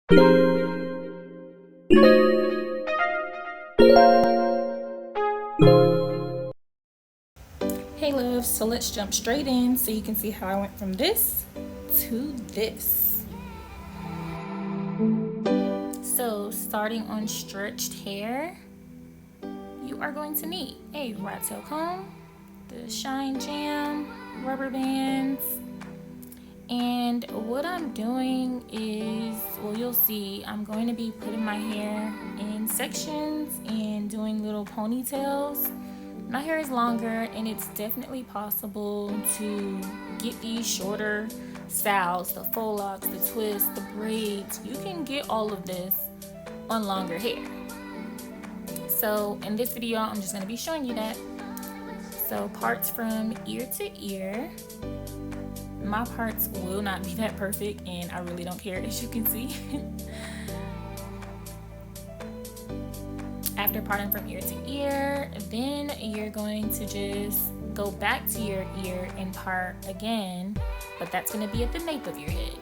Hey loves, so let's jump straight in so you can see how I went from this to this. So starting on stretched hair, you are going to need a rat tail comb, the Shine Jam rubber bands, and what I'm doing is, well, you'll see, I'm going to be putting my hair in sections and doing little ponytails. My hair is longer, and it's definitely possible to get these shorter styles, the faux locks, the twists, the braids. You can get all of this on longer hair. So in this video, I'm just going to be showing you that. So parts from ear to ear. My parts will not be that perfect, and I really don't care, as you can see. After parting from ear to ear, then you're going to just go back to your ear and part again, but that's going to be at the nape of your head.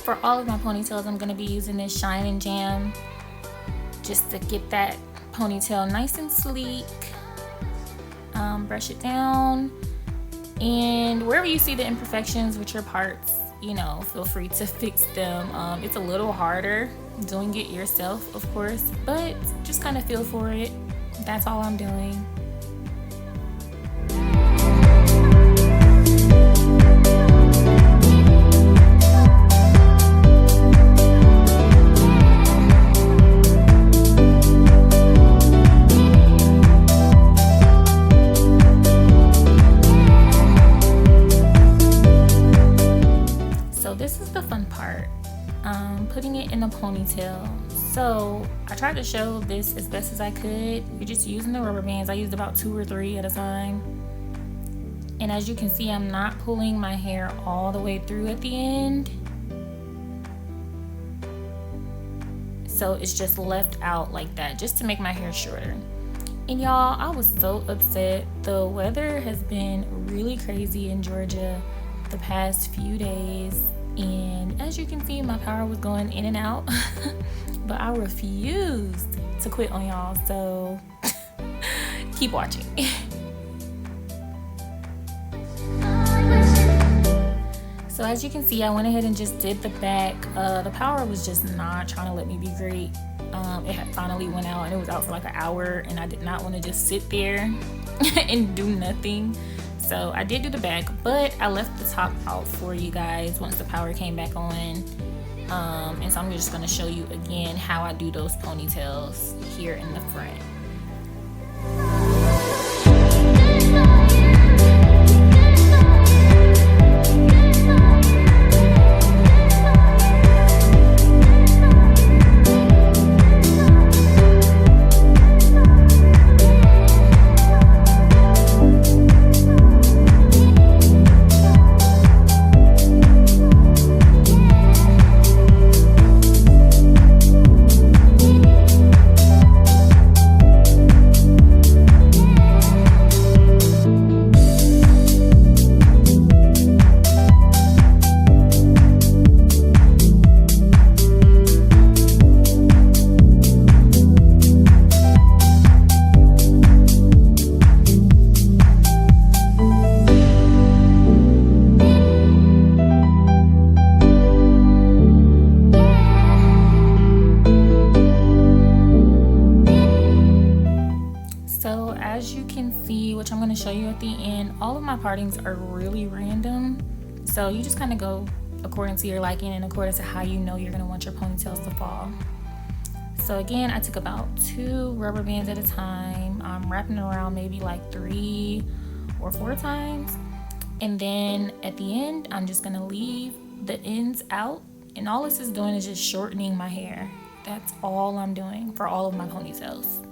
For all of my ponytails, I'm going to be using this Shine and Jam just to get that ponytail nice and sleek. Brush it down, and wherever you see the imperfections with your parts, you know, feel free to fix them. It's a little harder doing it yourself, of course, but just kind of feel for it. That's all I'm doing. This is the fun part, putting it in a ponytail. So I tried to show this as best as I could. You're just using the rubber bands. I used about 2 or 3 at a time. And as you can see, I'm not pulling my hair all the way through at the end. So it's just left out like that, just to make my hair shorter. And y'all, I was so upset. The weather has been really crazy in Georgia the past few days. And as you can see, my power was going in and out, but I refused to quit on y'all, so keep watching. So as you can see, I went ahead and just did the back. The power was just not trying to let me be great. It had finally went out, and it was out for like an hour, and I did not want to just sit there and do nothing. So I did do the back, but I left the top out for you guys once the power came back on. And so I'm just going to show you again how I do those ponytails here in the front. As you can see, which I'm going to show you at the end, all of my partings are really random. So you just kind of go according to your liking and according to how you know you're going to want your ponytails to fall. So again, I took about 2 rubber bands at a time. I'm wrapping it around maybe like 3 or 4 times. And then at the end, I'm just going to leave the ends out. And all this is doing is just shortening my hair. That's all I'm doing for all of my ponytails.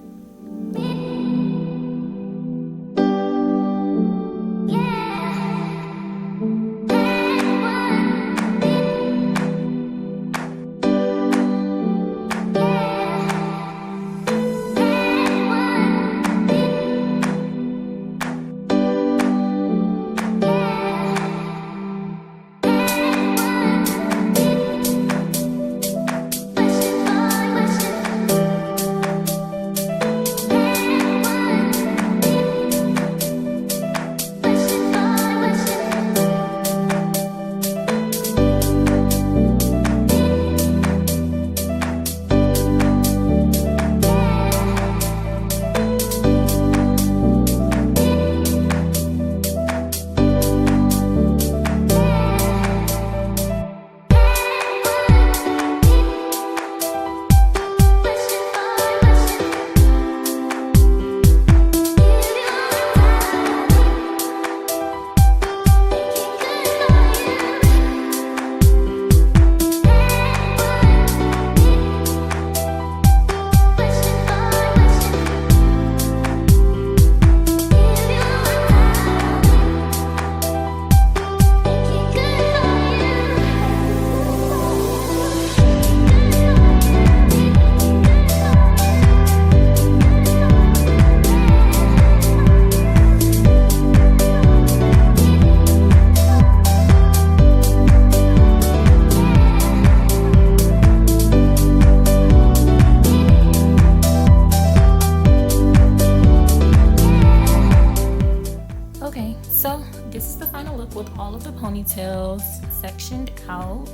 ponytails sectioned out.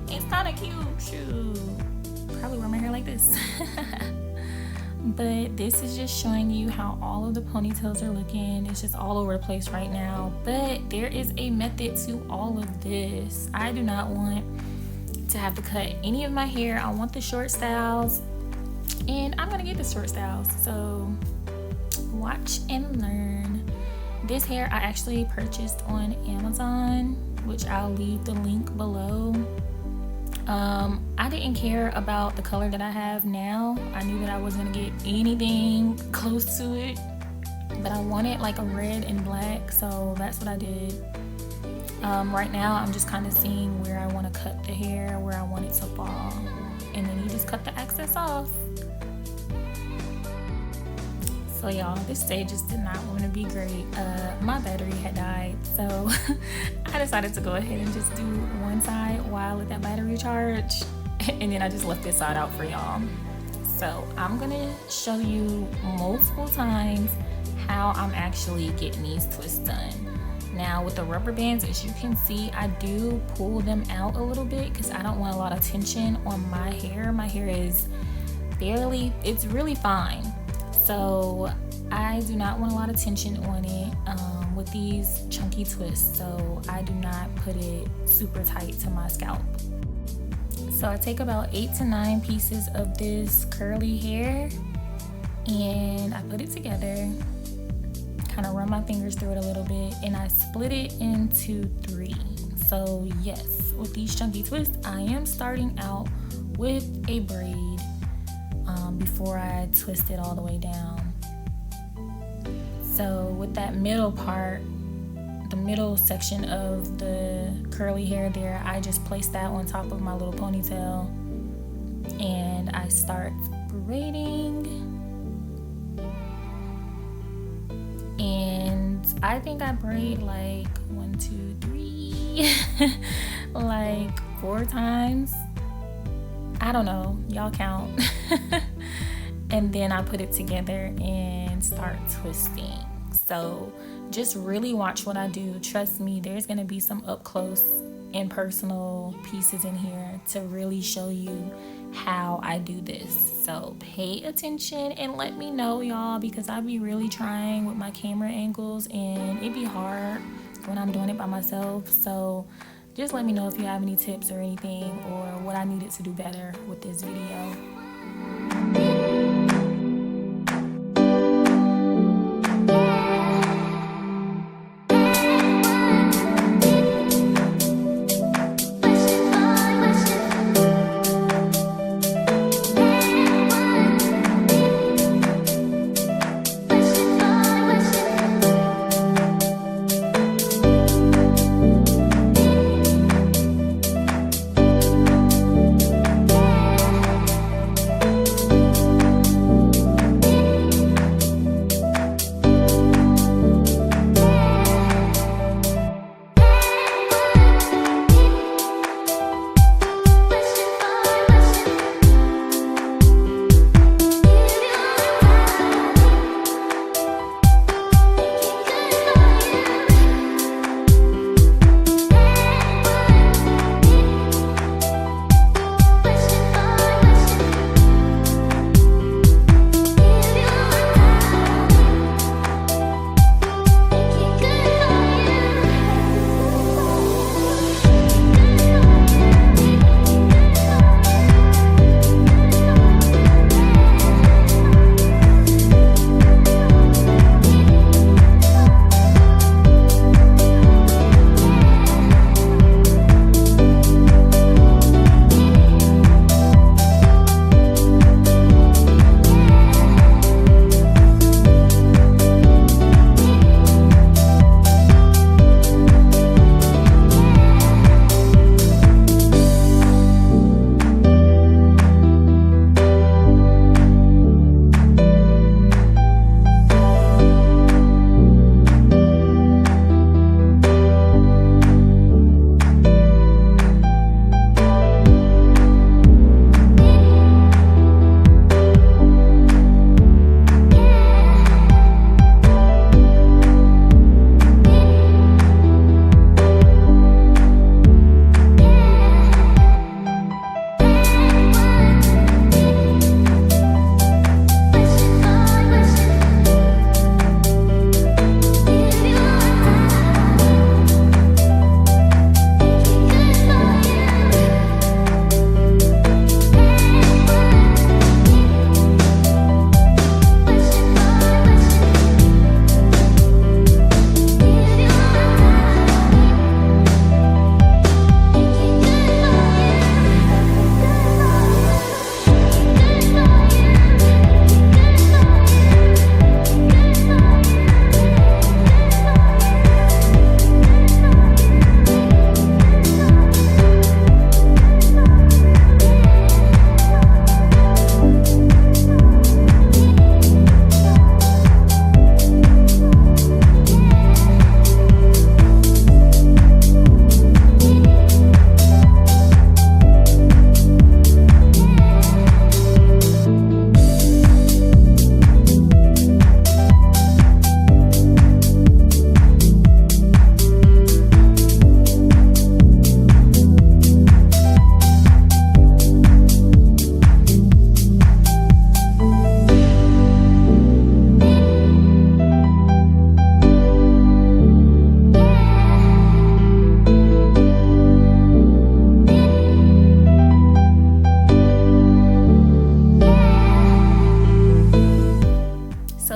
It's kind of cute, shoot. Probably wear my hair like this. But this is just showing you how all of the ponytails are looking. It's just all over the place right now. But there is a method to all of this. I do not want to have to cut any of my hair. I want the short styles, and I'm gonna get the short styles. So watch and learn. This hair I actually purchased on Amazon, which I'll leave the link below. I didn't care about the color that I have now. I knew that I wasn't gonna get anything close to it, but I wanted like a red and black, so that's what I did. Right now I'm just kind of seeing where I want to cut the hair, where I want it to fall, and then you just cut the excess off. So y'all, this stage just did not want to be great. My battery had died, so I decided to go ahead and just do one side while I let that battery charge, and then I just left this side out for y'all. So I'm gonna show you multiple times how I'm actually getting these twists done. Now with the rubber bands, as you can see, I do pull them out a little bit because I don't want a lot of tension on my hair. My hair is it's really fine. So I do not want a lot of tension on it with these chunky twists. So I do not put it super tight to my scalp. So I take about 8 to 9 pieces of this curly hair and I put it together, kind of run my fingers through it a little bit, and I split it into 3. So yes, with these chunky twists, I am starting out with a braid before I twist it all the way down. So with that middle part, the middle section of the curly hair there, I just place that on top of my little ponytail and I start braiding. And I think I braid like 1, 2, 3 like 4 times. I don't know, y'all count. And then I put it together and start twisting. So just really watch what I do. Trust me, there's gonna be some up close and personal pieces in here to really show you how I do this. So pay attention and let me know, y'all, because I be really trying with my camera angles and it be hard when I'm doing it by myself. So just let me know if you have any tips or anything, or what I needed to do better with this video.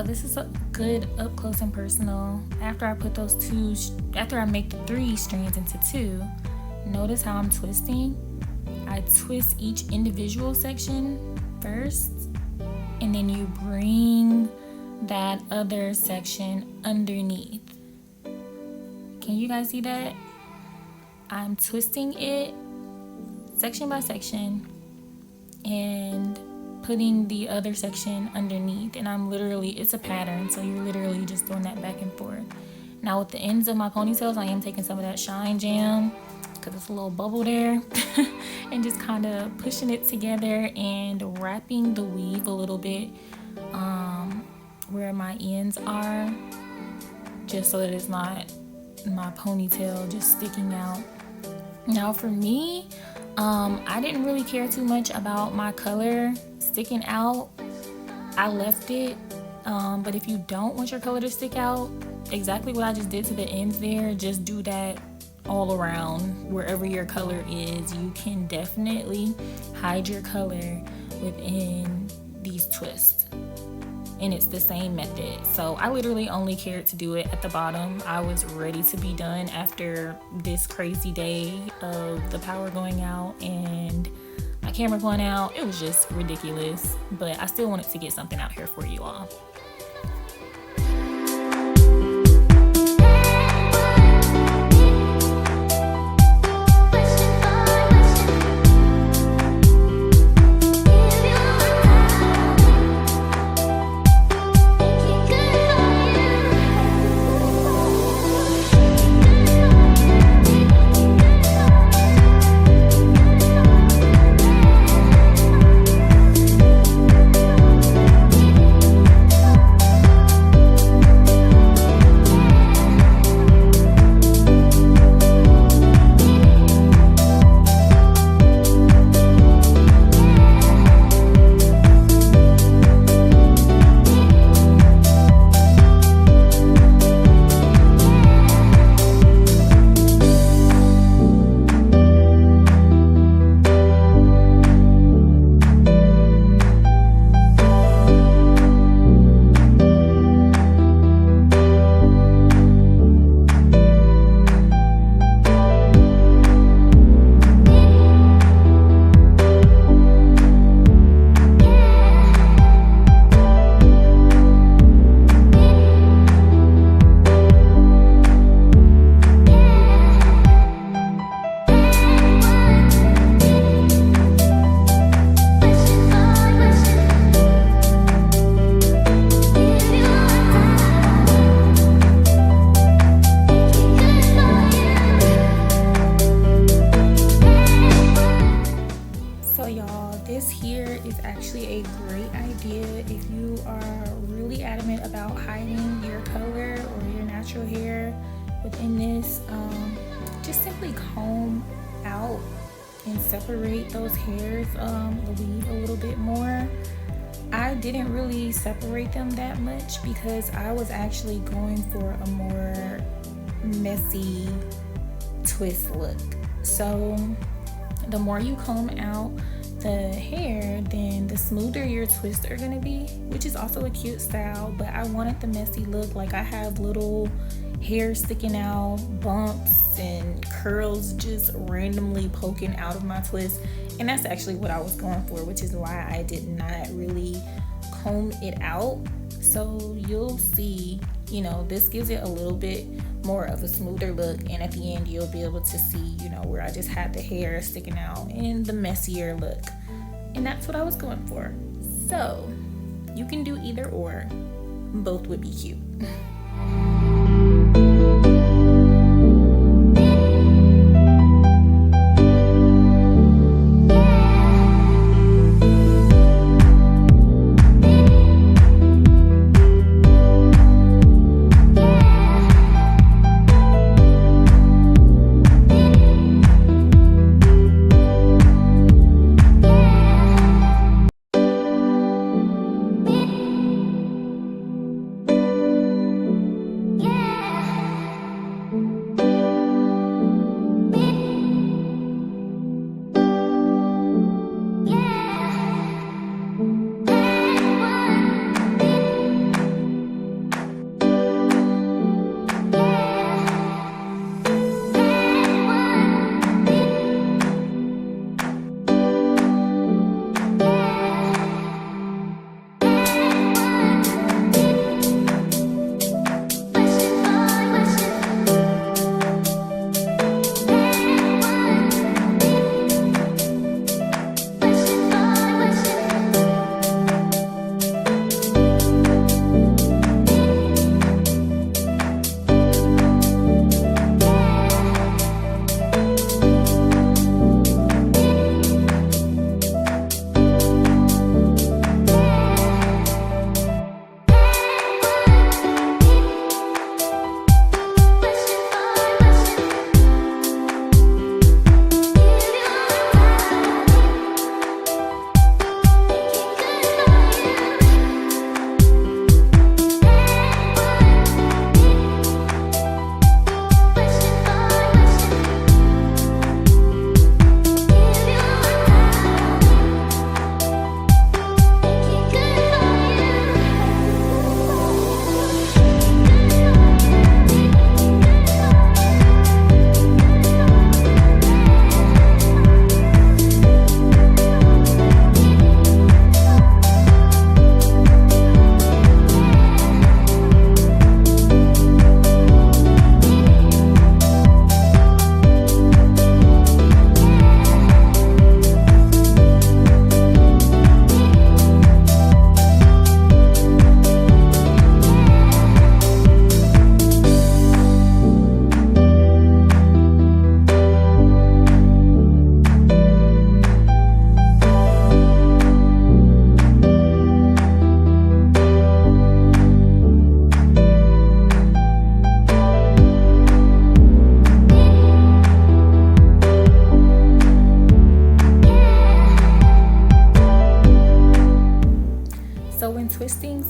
So this is a good up close and personal. After I put after I make the 3 strands into 2, notice how I'm twisting. I twist each individual section first, and then you bring that other section underneath. Can you guys see that? I'm twisting it section by section and putting the other section underneath, and it's a pattern, so you're literally just doing that back and forth. Now with the ends of my ponytails, I am taking some of that Shine Jam because it's a little bubble there and just kind of pushing it together and wrapping the weave a little bit where my ends are, just so that it's not my ponytail just sticking out. Now for me, I didn't really care too much about my color sticking out. I left it, but if you don't want your color to stick out, exactly what I just did to the ends there, just do that all around wherever your color is. You can definitely hide your color within these twists, and it's the same method. So I literally only cared to do it at the bottom. I was ready to be done after this crazy day of the power going out and my camera going out. It was just ridiculous, but I still wanted to get something out here for you all. If you are really adamant about hiding your color or your natural hair within this, just simply comb out and separate those hairs, the weave a little bit more. I didn't really separate them that much because I was actually going for a more messy twist look. So the more you comb out the hair, then the smoother your twists are gonna be, which is also a cute style. But I wanted the messy look. Like, I have little hair sticking out, bumps and curls just randomly poking out of my twist, and that's actually what I was going for, which is why I did not really comb it out. So you'll see, this gives it a little bit more of a smoother look, and at the end you'll be able to see, where I just had the hair sticking out and the messier look, and that's what I was going for. So you can do either or, both would be cute.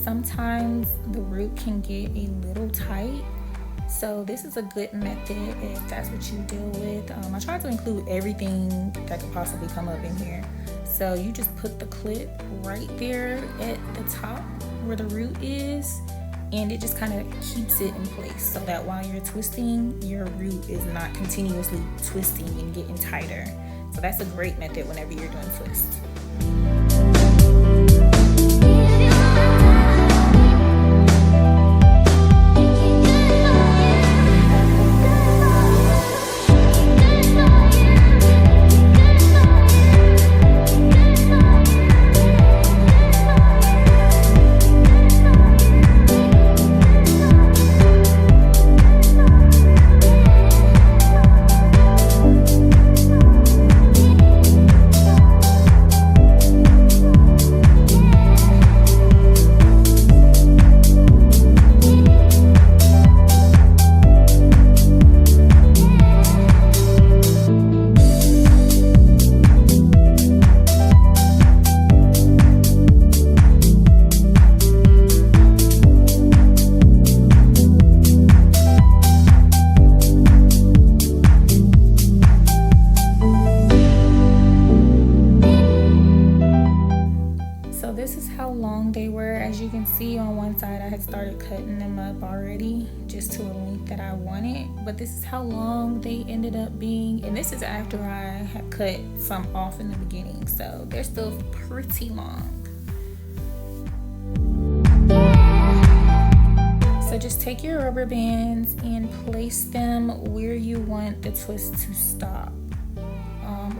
sometimes the root can get a little tight. So this is a good method if that's what you deal with. I try to include everything that could possibly come up in here. So you just put the clip right there at the top where the root is, and it just kind of keeps it in place so that while you're twisting, your root is not continuously twisting and getting tighter. So that's a great method whenever you're doing twists. They were, as you can see on one side, I had started cutting them up already just to a length that I wanted, but this is how long they ended up being, and this is after I had cut some off in the beginning, so they're still pretty long. So just take your rubber bands and place them where you want the twist to stop.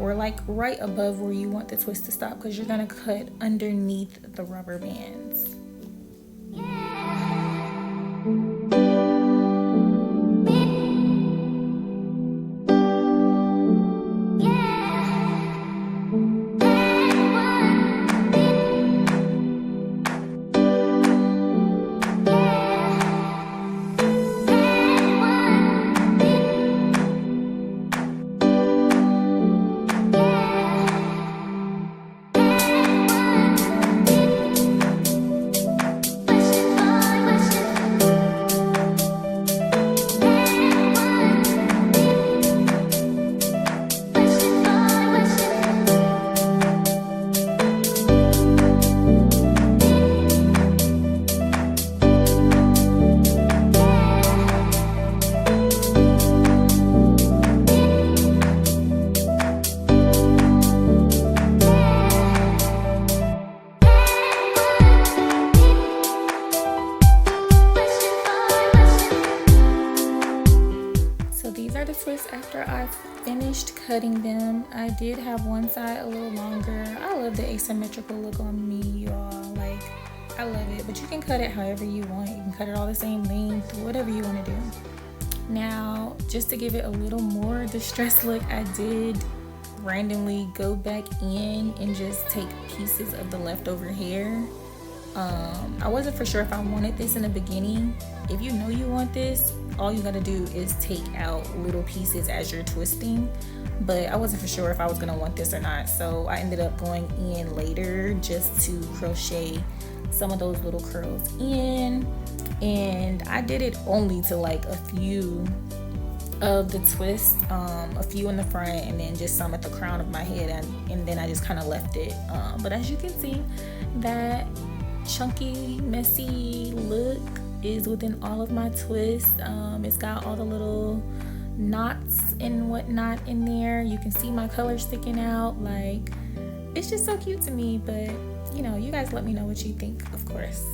Or like right above where you want the twist to stop, because you're gonna cut underneath the rubber bands. Twists after I finished cutting them. I did have one side a little longer. I love the asymmetrical look on me, y'all. Like, I love it, but you can cut it however you want. You can cut it all the same length, whatever you want to do. Now, just to give it a little more distressed look, I did randomly go back in and just take pieces of the leftover hair. I wasn't for sure if I wanted this in the beginning. If you know you want this, all you gotta do is take out little pieces as you're twisting, but I wasn't for sure if I was gonna want this or not, so I ended up going in later just to crochet some of those little curls in, and I did it only to like a few of the twists, a few in the front and then just some at the crown of my head, and then I just kind of left it, but as you can see, that chunky messy look is within all of my twists. It's got all the little knots and whatnot in there. You can see my color sticking out. Like, it's just so cute to me, but you know, you guys let me know what you think, of course.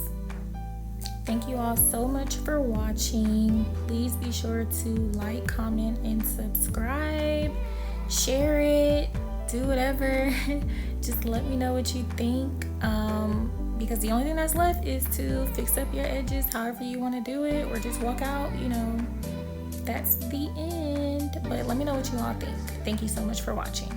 Thank you all so much for watching. Please be sure to like, comment, and subscribe. Share it, do whatever. Just let me know what you think. Because the only thing that's left is to fix up your edges however you want to do it, or just walk out, you know, that's the end. But let me know what you all think. Thank you so much for watching.